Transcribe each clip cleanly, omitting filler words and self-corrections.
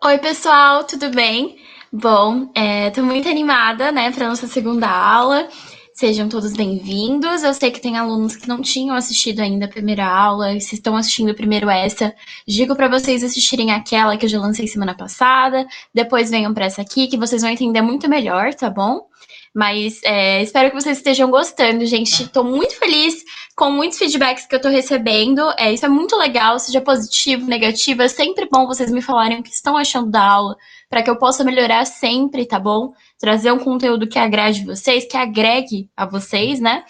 Oi, pessoal, tudo bem? Bom, tô muito animada, né, para nossa segunda aula. Sejam todos bem-vindos. Eu sei que tem alunos que não tinham assistido ainda a primeira aula, e se estão assistindo primeiro essa, digo para vocês assistirem aquela que eu já lancei semana passada, depois venham para essa aqui, que vocês vão entender muito melhor, tá bom? Mas espero que vocês estejam gostando, gente. Estou muito feliz com muitos feedbacks que eu estou recebendo. Isso é muito legal, seja positivo, negativo. É sempre bom vocês me falarem o que estão achando da aula, para que eu possa melhorar sempre, tá bom? Trazer um conteúdo que agrade vocês, que agregue a vocês, né?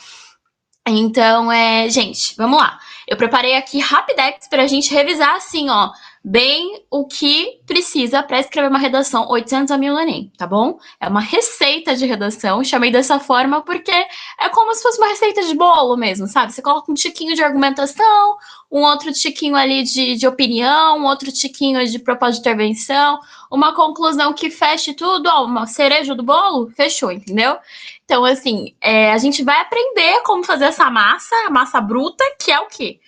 Então, gente, vamos lá. Eu preparei aqui Rapidex para a gente revisar assim, ó, bem o que precisa para escrever uma redação 800 a 1000 no Enem, tá bom? É uma receita de redação, chamei dessa forma porque é como se fosse uma receita de bolo mesmo, sabe? Você coloca um tiquinho de argumentação, um outro tiquinho ali de opinião, um outro tiquinho de proposta de intervenção, uma conclusão que feche tudo, ó, uma cereja do bolo, fechou, entendeu? Então, assim, a gente vai aprender como fazer essa massa, a massa bruta, que é o quê?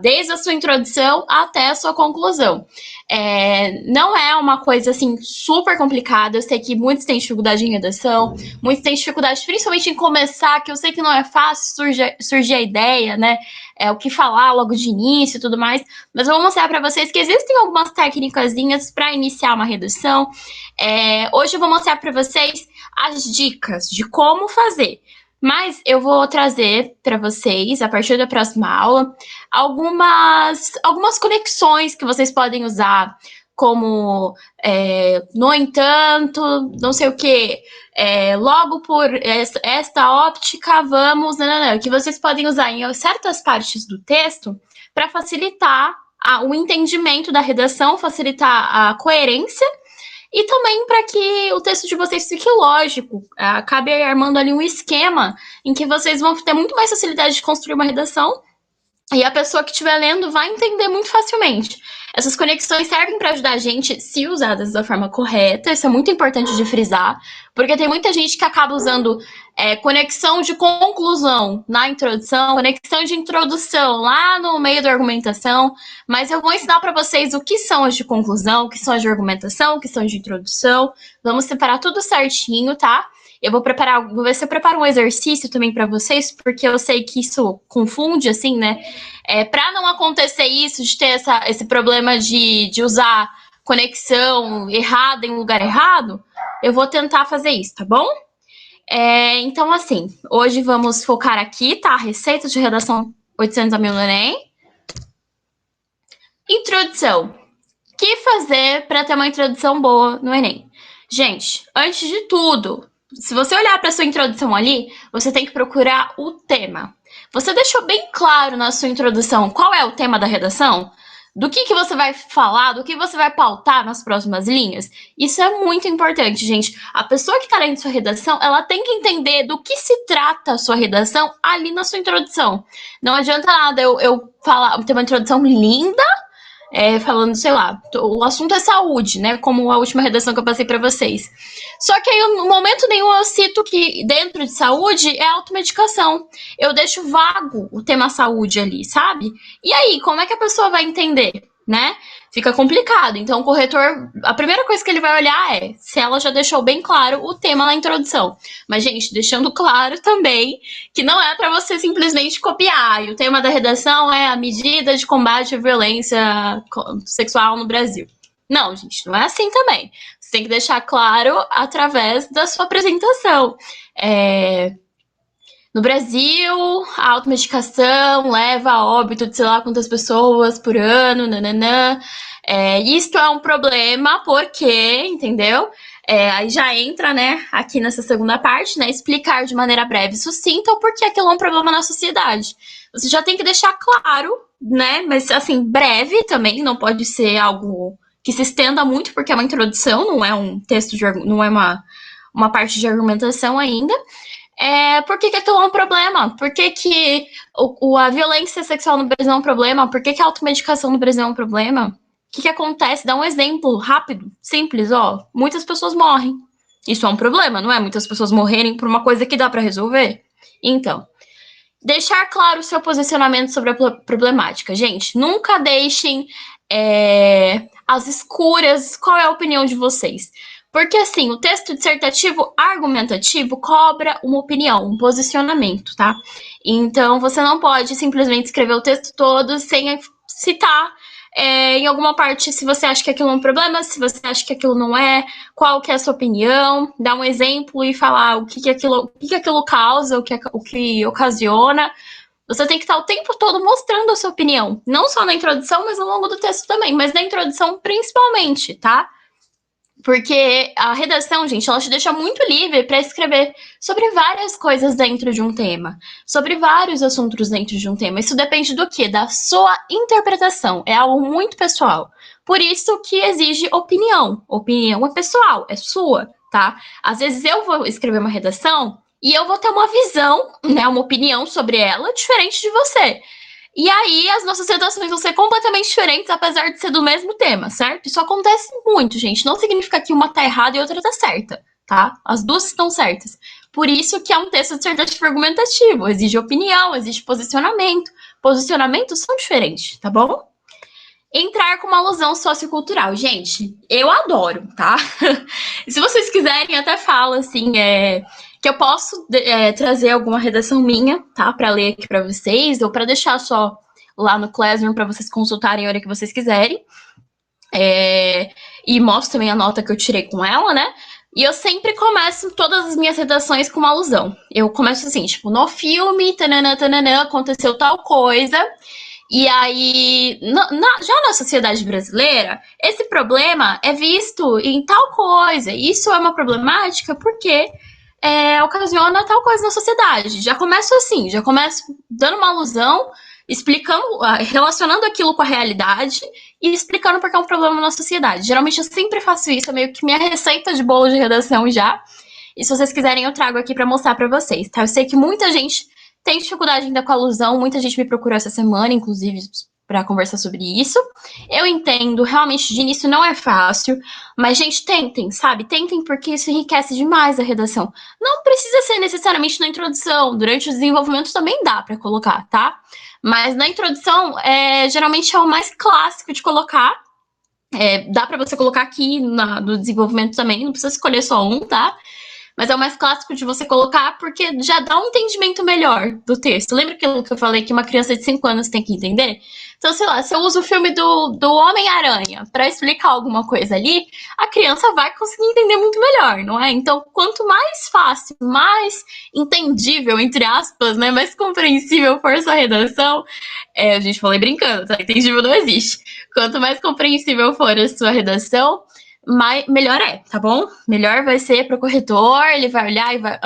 Desde a sua introdução até a sua conclusão. Não é uma coisa assim super complicada. Eu sei que muitos têm dificuldade em redação, muitos têm dificuldade principalmente em começar, que eu sei que não é fácil surgir a ideia, né? O que falar logo de início e tudo mais. Mas eu vou mostrar para vocês que existem algumas técnicas para iniciar uma redação. Hoje eu vou mostrar para vocês as dicas de como fazer. Mas eu vou trazer para vocês, a partir da próxima aula, algumas conexões que vocês podem usar, como no entanto, não sei o que, logo por esta óptica, vamos, nananã, que vocês podem usar em certas partes do texto para facilitar o entendimento da redação, facilitar a coerência e também para que o texto de vocês fique lógico, acabe armando ali um esquema em que vocês vão ter muito mais facilidade de construir uma redação e a pessoa que estiver lendo vai entender muito facilmente. Essas conexões servem para ajudar a gente, se usadas da forma correta, isso é muito importante de frisar, porque tem muita gente que acaba usando conexão de conclusão na introdução, conexão de introdução lá no meio da argumentação, mas eu vou ensinar para vocês o que são as de conclusão, o que são as de argumentação, o que são as de introdução, vamos separar tudo certinho, tá? Eu vou ver se eu preparo um exercício também para vocês, porque eu sei que isso confunde, assim, né? Para não acontecer isso, de ter esse problema de usar conexão errada em lugar errado, eu vou tentar fazer isso, tá bom? Então, assim, hoje vamos focar aqui, tá? Receita de redação 800 a 1000 no Enem. Introdução. O que fazer para ter uma introdução boa no Enem? Gente, antes de tudo, se você olhar para sua introdução ali, você tem que procurar o tema. Você deixou bem claro na sua introdução qual é o tema da redação? Do que você vai falar, do que você vai pautar nas próximas linhas? Isso é muito importante, gente. A pessoa que está lendo sua redação, ela tem que entender do que se trata a sua redação ali na sua introdução. Não adianta nada eu falar, ter uma introdução linda, falando, sei lá, o assunto é saúde, né? Como a última redação que eu passei para vocês. Só que aí, no momento nenhum, eu cito que dentro de saúde é automedicação. Eu deixo vago o tema saúde ali, sabe? E aí, como é que a pessoa vai entender, né? Fica complicado. Então, o corretor, a primeira coisa que ele vai olhar é se ela já deixou bem claro o tema na introdução. Mas, gente, deixando claro também que não é para você simplesmente copiar. E o tema da redação é a medida de combate à violência sexual no Brasil. Não, gente, não é assim também. Você tem que deixar claro através da sua apresentação. No Brasil, a automedicação leva a óbito de sei lá quantas pessoas por ano, nananã. Isto é um problema porque, entendeu? Aí já entra, né, aqui nessa segunda parte, né, explicar de maneira breve e sucinta o porquê aquilo é um problema na sociedade. Você já tem que deixar claro, né, mas assim, breve também, não pode ser algo que se estenda muito, porque é uma introdução, não é um texto, não é uma parte de argumentação ainda. Por que aquilo é um problema? Por que a violência sexual no Brasil é um problema? Por que a automedicação no Brasil é um problema? O que acontece? Dá um exemplo rápido, simples, ó. Muitas pessoas morrem. Isso é um problema, não é? Muitas pessoas morrerem por uma coisa que dá para resolver. Então, deixar claro o seu posicionamento sobre a problemática. Gente, nunca deixem As escuras, qual é a opinião de vocês? Porque, assim, o texto dissertativo argumentativo cobra uma opinião, um posicionamento, tá? Então, você não pode simplesmente escrever o texto todo sem citar em alguma parte se você acha que aquilo é um problema, se você acha que aquilo não é, qual que é a sua opinião, dar um exemplo e falar o que aquilo causa, o que ocasiona. Você tem que estar o tempo todo mostrando a sua opinião. Não só na introdução, mas ao longo do texto também. Mas na introdução, principalmente, tá? Porque a redação, gente, ela te deixa muito livre para escrever sobre várias coisas dentro de um tema, sobre vários assuntos dentro de um tema. Isso depende do quê? Da sua interpretação. É algo muito pessoal. Por isso que exige opinião. Opinião é pessoal, é sua, tá? Às vezes eu vou escrever uma redação e eu vou ter uma visão, né, uma opinião sobre ela diferente de você. E aí as nossas redações vão ser completamente diferentes, apesar de ser do mesmo tema, certo? Isso acontece muito, gente. Não significa que uma tá errada e outra tá certa, tá? As duas estão certas. Por isso que é um texto dissertativo argumentativo. Exige opinião, exige posicionamento. Posicionamentos são diferentes, tá bom? Entrar com uma alusão sociocultural. Gente, eu adoro, tá? Se vocês quiserem, até falo assim, que eu posso trazer alguma redação minha, tá? Para ler aqui para vocês, ou para deixar só lá no Classroom para vocês consultarem a hora que vocês quiserem. E mostro também a nota que eu tirei com ela, né? E eu sempre começo todas as minhas redações com uma alusão. Eu começo assim, tipo, no filme, tananã, tananã, aconteceu tal coisa. E aí, já na sociedade brasileira, esse problema é visto em tal coisa. Isso é uma problemática porque ocasiona tal coisa na sociedade. Já começo assim, já começo dando uma alusão, explicando, relacionando aquilo com a realidade e explicando porque é um problema na sociedade. Geralmente eu sempre faço isso, é meio que minha receita de bolo de redação já. E se vocês quiserem, eu trago aqui para mostrar para vocês, tá? Eu sei que muita gente tem dificuldade ainda com a alusão, muita gente me procurou essa semana, inclusive, para conversar sobre isso. Eu entendo, realmente, de início não é fácil, mas, gente, tentem, sabe? Tentem porque isso enriquece demais a redação. Não precisa ser necessariamente na introdução, durante o desenvolvimento também dá para colocar, tá? Mas na introdução, geralmente é o mais clássico de colocar. Dá para você colocar aqui no desenvolvimento também, não precisa escolher só um, tá? Mas é o mais clássico de você colocar porque já dá um entendimento melhor do texto. Lembra aquilo que eu falei que uma criança de 5 anos tem que entender? Então, sei lá, se eu uso o filme do Homem-Aranha para explicar alguma coisa ali, a criança vai conseguir entender muito melhor, não é? Então, quanto mais fácil, mais entendível, entre aspas, né, mais compreensível for sua redação, a gente falei brincando, tá? Entendível não existe. Quanto mais compreensível for a sua redação, melhor tá bom? Melhor vai ser para o corretor, ele vai olhar e vai,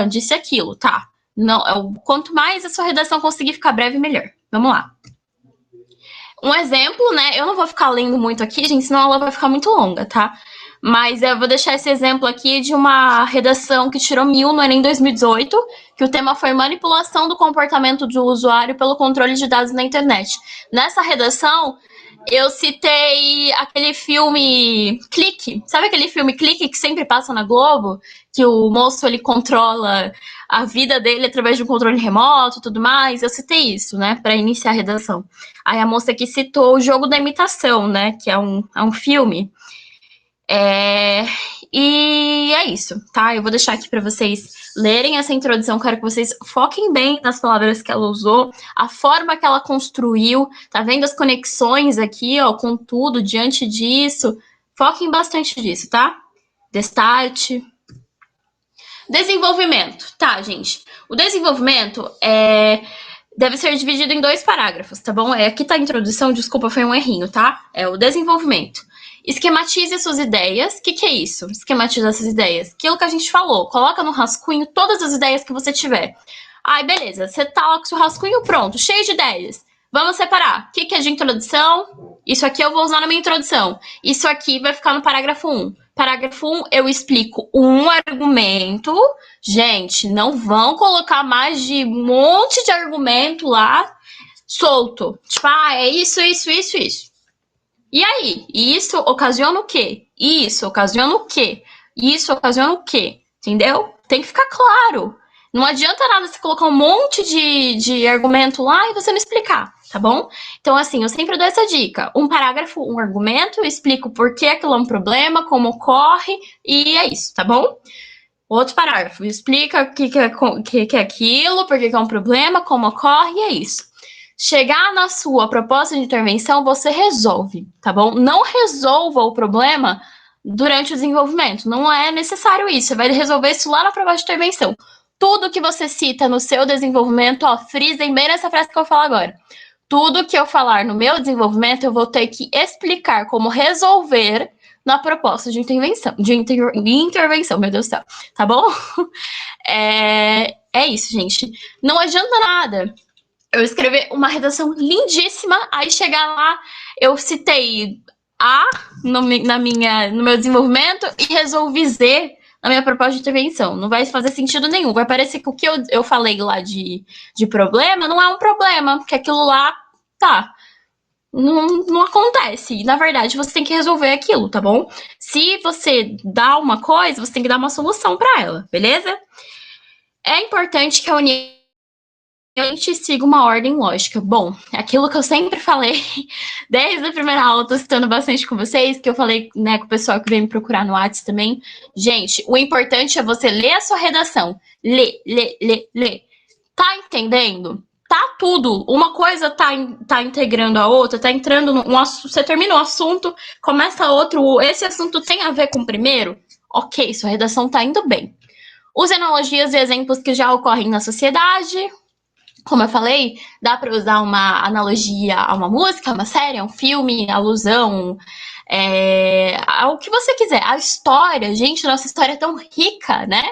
disse aquilo, tá? Não, quanto mais a sua redação conseguir ficar breve, melhor. Vamos lá. Um exemplo, né? Eu não vou ficar lendo muito aqui, gente, senão ela vai ficar muito longa, tá? Mas eu vou deixar esse exemplo aqui de uma redação que tirou 1000 no Enem 2018, que o tema foi manipulação do comportamento do usuário pelo controle de dados na internet. Nessa redação, eu citei aquele filme Clique. Sabe aquele filme Clique que sempre passa na Globo? Que o moço, ele controla a vida dele através de um controle remoto e tudo mais. Eu citei isso, né, para iniciar a redação. Aí a moça aqui citou o Jogo da Imitação, né, que é um filme. E é isso, tá? Eu vou deixar aqui para vocês lerem essa introdução. Quero que vocês foquem bem nas palavras que ela usou, a forma que ela construiu. Tá vendo as conexões aqui, ó, com tudo diante disso? Foquem bastante disso, tá? Destarte. Desenvolvimento. Tá, gente. O desenvolvimento deve ser dividido em 2 parágrafos, tá bom? Aqui tá a introdução, desculpa, foi um errinho, tá? É o desenvolvimento. Esquematize suas ideias. O que é isso? Esquematizar essas ideias. Aquilo que a gente falou. Coloca no rascunho todas as ideias que você tiver. Aí, beleza. Você tá lá com o seu rascunho pronto, cheio de ideias. Vamos separar. O que é de introdução? Isso aqui eu vou usar na minha introdução. Isso aqui vai ficar no parágrafo 1. Parágrafo 1, eu explico um argumento. Gente, não vão colocar mais de um monte de argumento lá solto. Tipo, é isso, isso, isso, isso. E aí? Isso ocasiona o quê? Isso ocasiona o quê? Isso ocasiona o quê? Entendeu? Tem que ficar claro. Não adianta nada você colocar um monte de argumento lá e você não explicar, tá bom? Então, assim, eu sempre dou essa dica. Um parágrafo, um argumento, eu explico por que aquilo é um problema, como ocorre, e é isso, tá bom? Outro parágrafo, explica o que é aquilo, por que é um problema, como ocorre, e é isso. Chegar na sua proposta de intervenção, você resolve, tá bom? Não resolva o problema durante o desenvolvimento. Não é necessário isso. Você vai resolver isso lá na proposta de intervenção. Tudo que você cita no seu desenvolvimento, ó, frisem bem nessa frase que eu vou falar agora. Tudo que eu falar no meu desenvolvimento, eu vou ter que explicar como resolver na proposta de intervenção. De intervenção, meu Deus do céu. Tá bom? É isso, gente. Não adianta nada eu escrever uma redação lindíssima, aí chegar lá, eu citei A no meu desenvolvimento e resolvi Z na minha proposta de intervenção. Não vai fazer sentido nenhum. Vai parecer que o que eu falei lá de problema não é um problema, porque aquilo lá tá. Não acontece. Na verdade, você tem que resolver aquilo, tá bom? Se você dá uma coisa, você tem que dar uma solução para ela, beleza? É importante que a união a gente siga uma ordem lógica. Bom, aquilo que eu sempre falei, desde a primeira aula, tô citando bastante com vocês, que eu falei, né, com o pessoal que veio me procurar no WhatsApp também. Gente, o importante é você ler a sua redação. Lê. Tá entendendo? Tá tudo. Uma coisa tá integrando a outra, tá entrando num assunto. Você termina um assunto, começa outro. Esse assunto tem a ver com o primeiro? Ok, sua redação tá indo bem. Use analogias e exemplos que já ocorrem na sociedade. Como eu falei, dá para usar uma analogia a uma música, a uma série, a um filme, alusão, ao que você quiser. A história, gente, nossa história é tão rica, né?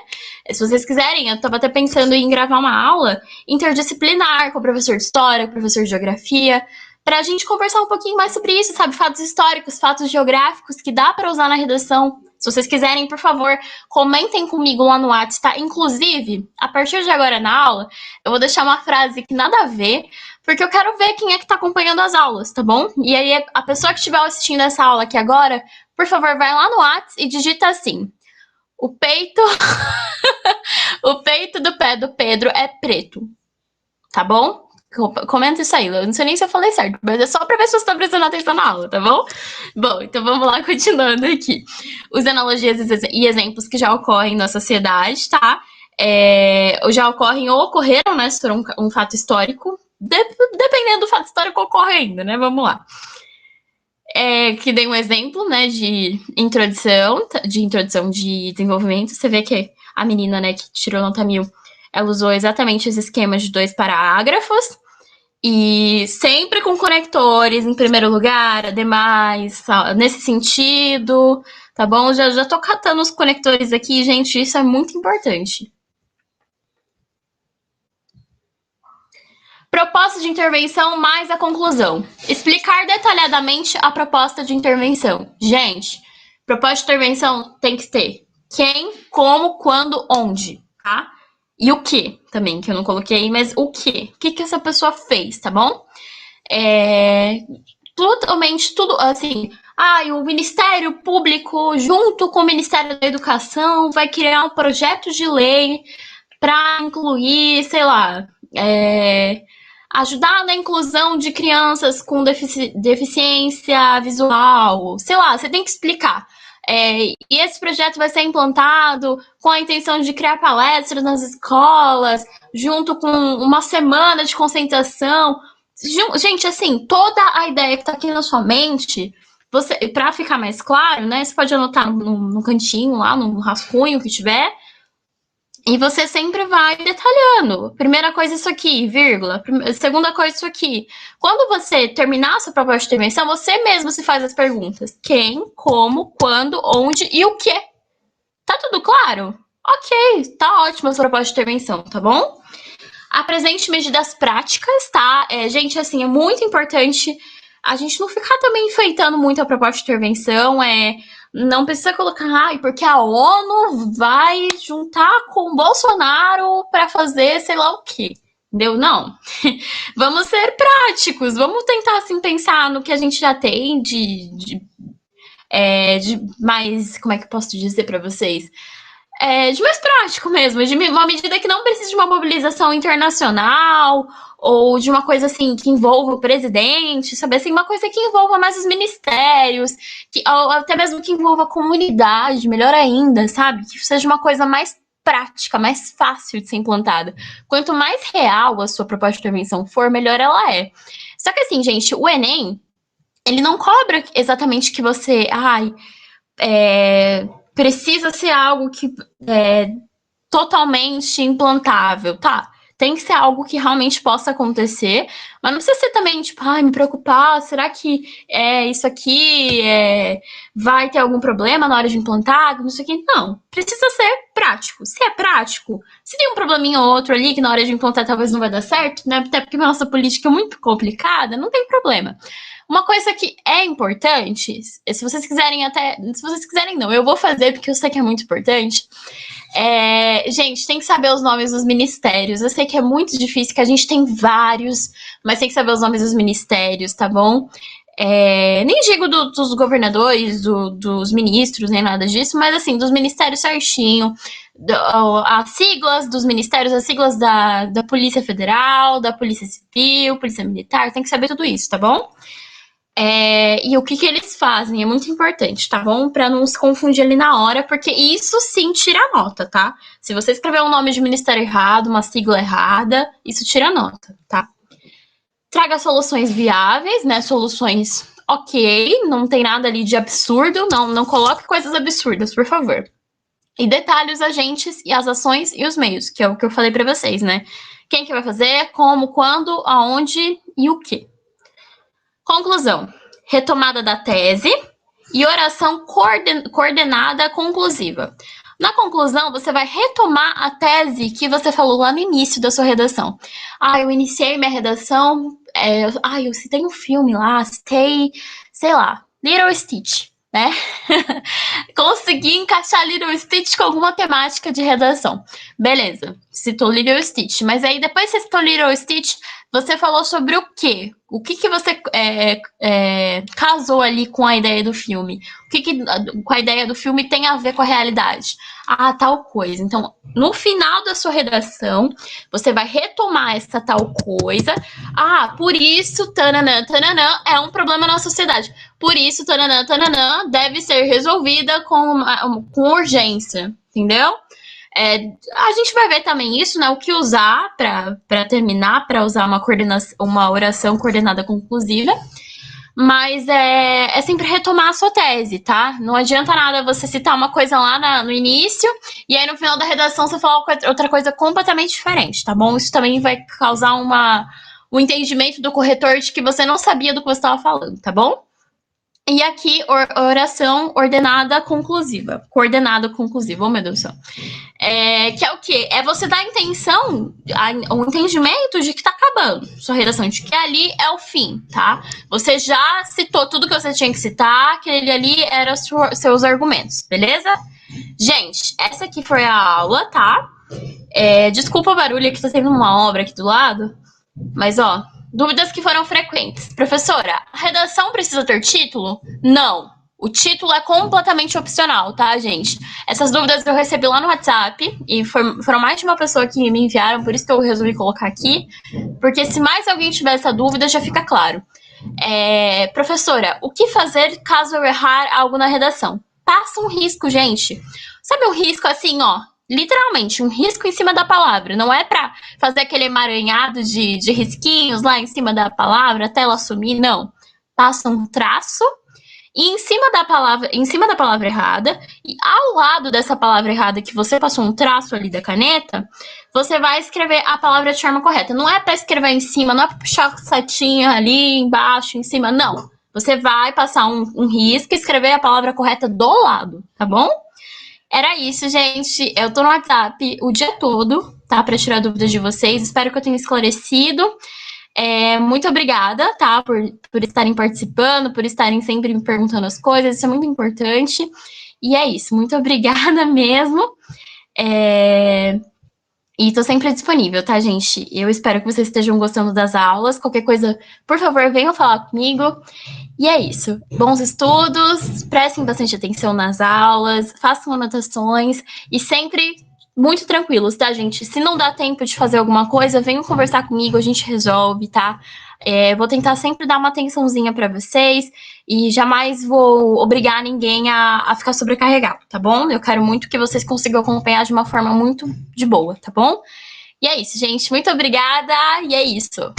Se vocês quiserem, eu estava até pensando em gravar uma aula interdisciplinar com o professor de história, com o professor de geografia, para a gente conversar um pouquinho mais sobre isso, sabe? Fatos históricos, fatos geográficos que dá para usar na redação. Se vocês quiserem, por favor, comentem comigo lá no WhatsApp, tá? Inclusive, a partir de agora na aula, eu vou deixar uma frase que nada a ver, porque eu quero ver quem é que tá acompanhando as aulas, tá bom? E aí, a pessoa que estiver assistindo essa aula aqui agora, por favor, vai lá no WhatsApp e digita assim: o peito, o peito do pé do Pedro é preto, tá bom? Comenta isso aí, eu não sei nem se eu falei certo, mas é só pra ver se você tá prestando atenção na aula, tá bom? Bom, então vamos lá, continuando aqui. Os analogias e exemplos que já ocorrem na sociedade, tá? Já ocorrem ou ocorreram, né? Se for um fato histórico. Dependendo do fato histórico, ocorre ainda, né? Vamos lá. Que dei um exemplo, né, de introdução de desenvolvimento. Você vê que a menina, né, que tirou nota 1000, ela usou exatamente os esquemas de 2 parágrafos. E sempre com conectores em primeiro lugar, ademais, nesse sentido, tá bom? Já tô catando os conectores aqui, gente, isso é muito importante. Proposta de intervenção mais a conclusão. Explicar detalhadamente a proposta de intervenção. Gente, proposta de intervenção tem que ter quem, como, quando, onde, tá? E o que também, que eu não coloquei, mas o que? O que essa pessoa fez, tá bom? Totalmente tudo assim. O Ministério Público, junto com o Ministério da Educação, vai criar um projeto de lei para incluir, sei lá, ajudar na inclusão de crianças com deficiência visual. Sei lá, você tem que explicar. E esse projeto vai ser implantado com a intenção de criar palestras nas escolas, junto com uma semana de concentração. Gente, assim, toda a ideia que tá aqui na sua mente, para ficar mais claro, né? Você pode anotar no cantinho lá, no rascunho que tiver, e você sempre vai detalhando. Primeira coisa, isso aqui, vírgula. Segunda coisa, isso aqui. Quando você terminar a sua proposta de intervenção, você mesmo se faz as perguntas: quem, como, quando, onde e o que. Tá tudo claro? Ok, tá ótima a sua proposta de intervenção, tá bom? Apresente medidas práticas, tá? Gente, assim, é muito importante a gente não ficar também enfeitando muito a proposta de intervenção. Não precisa colocar, porque a ONU vai juntar com o Bolsonaro para fazer sei lá o quê. Entendeu? Não. Vamos ser práticos, vamos tentar, assim, pensar no que a gente já tem de mais, como é que eu posso dizer para vocês? de mais prático mesmo, de uma medida que não precisa de uma mobilização internacional ou de uma coisa assim que envolva o presidente, sabe assim, uma coisa que envolva mais os ministérios, ou até mesmo que envolva a comunidade, melhor ainda, sabe? Que seja uma coisa mais prática, mais fácil de ser implantada. Quanto mais real a sua proposta de intervenção for, melhor ela é. Só que assim, gente, o Enem, ele não cobra exatamente que você, precisa ser algo que é totalmente implantável, tá? Tem que ser algo que realmente possa acontecer, mas não precisa ser também, tipo, me preocupar, será que isso aqui vai ter algum problema na hora de implantar? Não sei o que. Não, precisa ser prático. Se é prático, se tem um probleminha ou outro ali que na hora de implantar talvez não vai dar certo, né? Até porque a nossa política é muito complicada, não tem problema. Uma coisa que é importante, se vocês quiserem não, eu vou fazer porque eu sei que é muito importante. Gente, tem que saber os nomes dos ministérios. Eu sei que é muito difícil, que a gente tem vários, mas tem que saber os nomes dos ministérios, tá bom? Nem digo dos governadores, dos ministros, nem nada disso, mas assim, dos ministérios certinho, as siglas dos ministérios, as siglas da Polícia Federal, da Polícia Civil, Polícia Militar, tem que saber tudo isso, tá bom? E o que eles fazem é muito importante, tá bom? Pra não se confundir ali na hora, porque isso sim tira nota, tá? Se você escrever um nome de ministério errado, uma sigla errada, isso tira nota, tá? Traga soluções viáveis, né? Soluções ok, não tem nada ali de absurdo, não coloque coisas absurdas, por favor. E detalhe os agentes e as ações e os meios, que é o que eu falei pra vocês, né? Quem que vai fazer, como, quando, aonde e o quê. Conclusão: retomada da tese e oração coordenada conclusiva. Na conclusão, você vai retomar a tese que você falou lá no início da sua redação. Eu iniciei minha redação, eu citei um filme lá, citei, sei lá, Little Stitch, né? Consegui encaixar Little Stitch com alguma temática de redação. Beleza, citou Little Stitch, mas aí depois que você citou Little Stitch, você falou sobre o quê? O que você casou ali com a ideia do filme? O que com a ideia do filme tem a ver com a realidade? Tal coisa. Então, no final da sua redação, você vai retomar essa tal coisa. Por isso, tananã, tananã, é um problema na sociedade. Por isso, tananã, tananã, deve ser resolvida com urgência. Entendeu? A gente vai ver também isso, né? O que usar para terminar, para usar uma oração coordenada conclusiva. Mas é sempre retomar a sua tese, tá? Não adianta nada você citar uma coisa lá no início e aí no final da redação você falar outra coisa completamente diferente, tá bom? Isso também vai causar um entendimento do corretor de que você não sabia do que você estava falando, tá bom? E aqui, oração ordenada conclusiva. Coordenada conclusiva, oh meu Deus do céu. Que é o quê? É você dar a intenção, o entendimento de que tá acabando sua redação, de que ali é o fim, tá? Você já citou tudo que você tinha que citar, aquele ali eram seus argumentos, beleza? Gente, essa aqui foi a aula, tá? Desculpa o barulho, que tá tendo uma obra aqui do lado, mas ó, dúvidas que foram frequentes. Professora, a redação precisa ter título? Não. O título é completamente opcional, tá, gente? Essas dúvidas eu recebi lá no WhatsApp e foram mais de uma pessoa que me enviaram, por isso que eu resolvi colocar aqui. Porque se mais alguém tiver essa dúvida, já fica claro. Professora, o que fazer caso eu errar algo na redação? Passa um risco, gente. Sabe um risco assim, ó? Literalmente, um risco em cima da palavra. Não é pra fazer aquele emaranhado de risquinhos lá em cima da palavra até ela sumir, não. Passa um traço e em cima da palavra errada, e ao lado dessa palavra errada que você passou um traço ali da caneta, você vai escrever a palavra de forma correta. Não é para escrever em cima, não é para puxar a setinha ali embaixo, em cima, não. Você vai passar um risco e escrever a palavra correta do lado, tá bom? Era isso, gente. Eu tô no WhatsApp o dia todo, tá? Pra tirar dúvidas de vocês. Espero que eu tenha esclarecido. Muito obrigada, tá? Por estarem participando, por estarem sempre me perguntando as coisas. Isso é muito importante. E é isso. Muito obrigada mesmo. E tô sempre disponível, tá, gente? Eu espero que vocês estejam gostando das aulas. Qualquer coisa, por favor, venham falar comigo. E é isso. Bons estudos, prestem bastante atenção nas aulas, façam anotações e sempre muito tranquilos, tá, gente? Se não dá tempo de fazer alguma coisa, venham conversar comigo, a gente resolve, tá? Vou tentar sempre dar uma atençãozinha para vocês e jamais vou obrigar ninguém a ficar sobrecarregado, tá bom? Eu quero muito que vocês consigam acompanhar de uma forma muito de boa, tá bom? E é isso, gente. Muito obrigada e é isso.